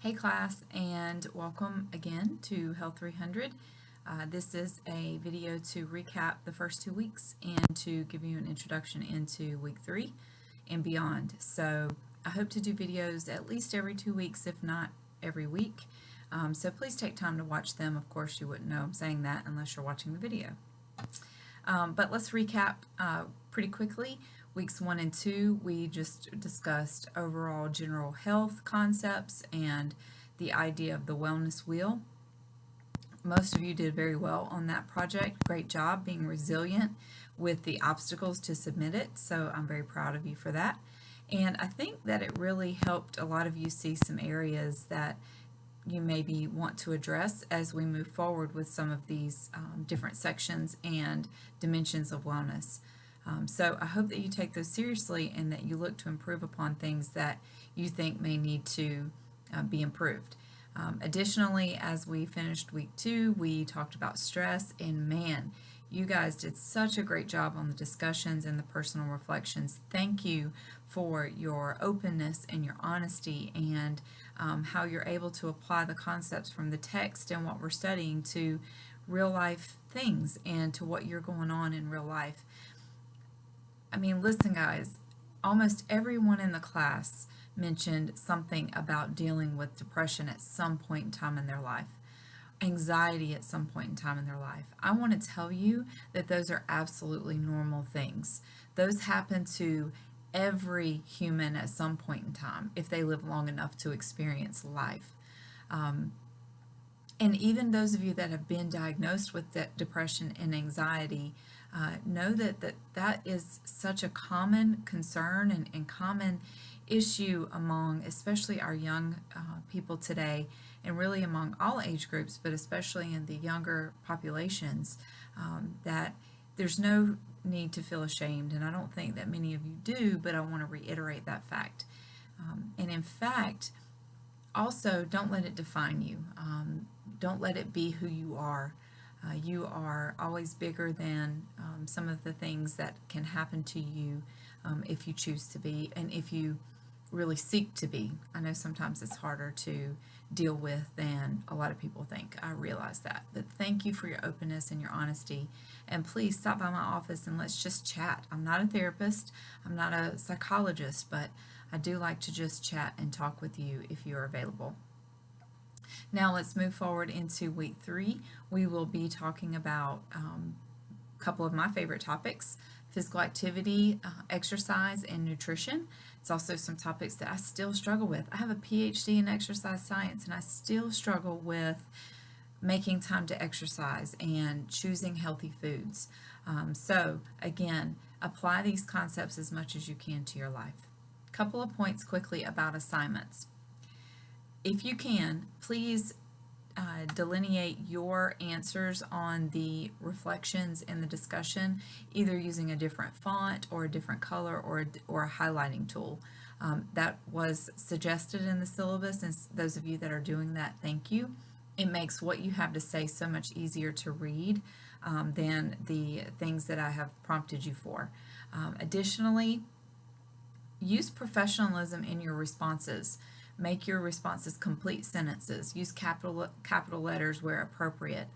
Hey class, and welcome again to Health 300. This is a video to recap the first 2 weeks and to give you an introduction into week 3 and beyond. So I hope to do videos at least every 2 weeks, if not every week. So please take time to watch them. Of course, you wouldn't know I'm saying that unless you're watching the video. But let's recap pretty quickly. Weeks 1 and 2, we just discussed overall general health concepts and the idea of the wellness wheel. Most of you did very well on that project. Great job being resilient with the obstacles to submit it, so I'm very proud of you for that. And I think that it really helped a lot of you see some areas that you maybe want to address as we move forward with some of these different sections and dimensions of wellness. So I hope that you take those seriously and that you look to improve upon things that you think may need to be improved. Additionally, as we finished week 2, we talked about stress, and man, you guys did such a great job on the discussions and the personal reflections. Thank you for your openness and your honesty and how you're able to apply the concepts from the text and what we're studying to real life things and to what you're going on in real life. I mean, listen, guys, almost everyone in the class mentioned something about dealing with depression at some point in time in their life, anxiety at some point in time in their life. I want to tell you that those are absolutely normal things. Those happen to every human at some point in time if they live long enough to experience life. And even those of you that have been diagnosed with depression and anxiety know that is such a common concern and common issue among especially our young people today, and really among all age groups, but especially in the younger populations, that there's no need to feel ashamed, and I don't think that many of you do, but I want to reiterate that fact. And in fact, also, don't let it define you. Don't let it be who you are. You are always bigger than some of the things that can happen to you if you choose to be and if you really seek to be. I know sometimes it's harder to deal with than a lot of people think. I realize that. But thank you for your openness and your honesty. And please stop by my office and let's just chat. I'm not a therapist, I'm not a psychologist, but I do like to just chat and talk with you if you're available. Now let's move forward into week 3. We will be talking about a couple of my favorite topics: physical activity, exercise, and nutrition. It's also some topics that I still struggle with. I have a PhD in exercise science and I still struggle with making time to exercise and choosing healthy foods. So again, apply these concepts as much as you can to your life. Couple of points quickly about assignments. If you can, please delineate your answers on the reflections in the discussion, either using a different font or a different color or a highlighting tool. That was suggested in the syllabus, and those of you that are doing that, thank you. It makes what you have to say so much easier to read than the things that I have prompted you for. Additionally, use professionalism in your responses. Make your responses complete sentences. Use capital letters where appropriate.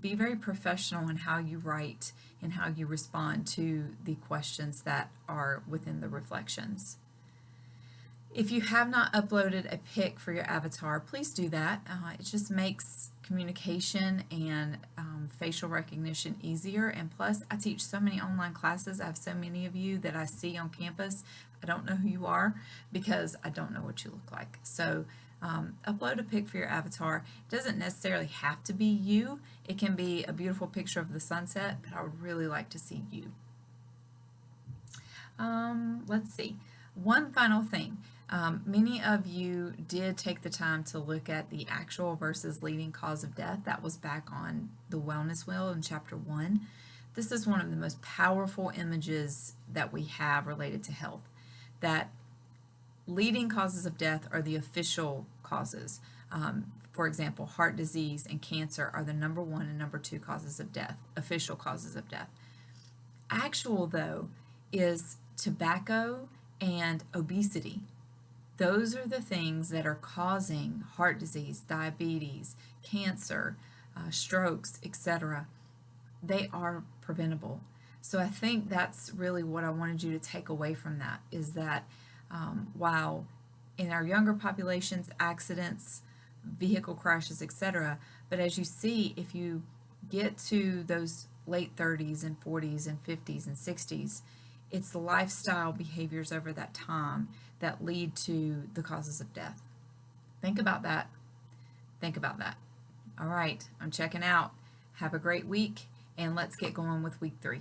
Be very professional in how you write and how you respond to the questions that are within the reflections. If you have not uploaded a pic for your avatar, please do that. It just makes communication and facial recognition easier. And plus, I teach so many online classes. I have so many of you that I see on campus. I don't know who you are because I don't know what you look like. So upload a pic for your avatar. It doesn't necessarily have to be you. It can be a beautiful picture of the sunset, but I would really like to see you. Let's see. One final thing. Many of you did take the time to look at the actual versus leading cause of death. That was back on the wellness wheel in chapter 1. This is one of the most powerful images that we have related to health. That leading causes of death are the official causes. For example, heart disease and cancer are the number 1 and number 2 causes of death, official causes of death. Actual, though, is tobacco and obesity. Those are the things that are causing heart disease, diabetes, cancer, strokes, etc. They are preventable. So I think that's really what I wanted you to take away from that, is that while in our younger populations, accidents, vehicle crashes, etc., but as you see, if you get to those late 30s and 40s and 50s and 60s, it's the lifestyle behaviors over that time that lead to the causes of death. Think about that. Think about that. All right, I'm checking out. Have a great week, and let's get going with week 3.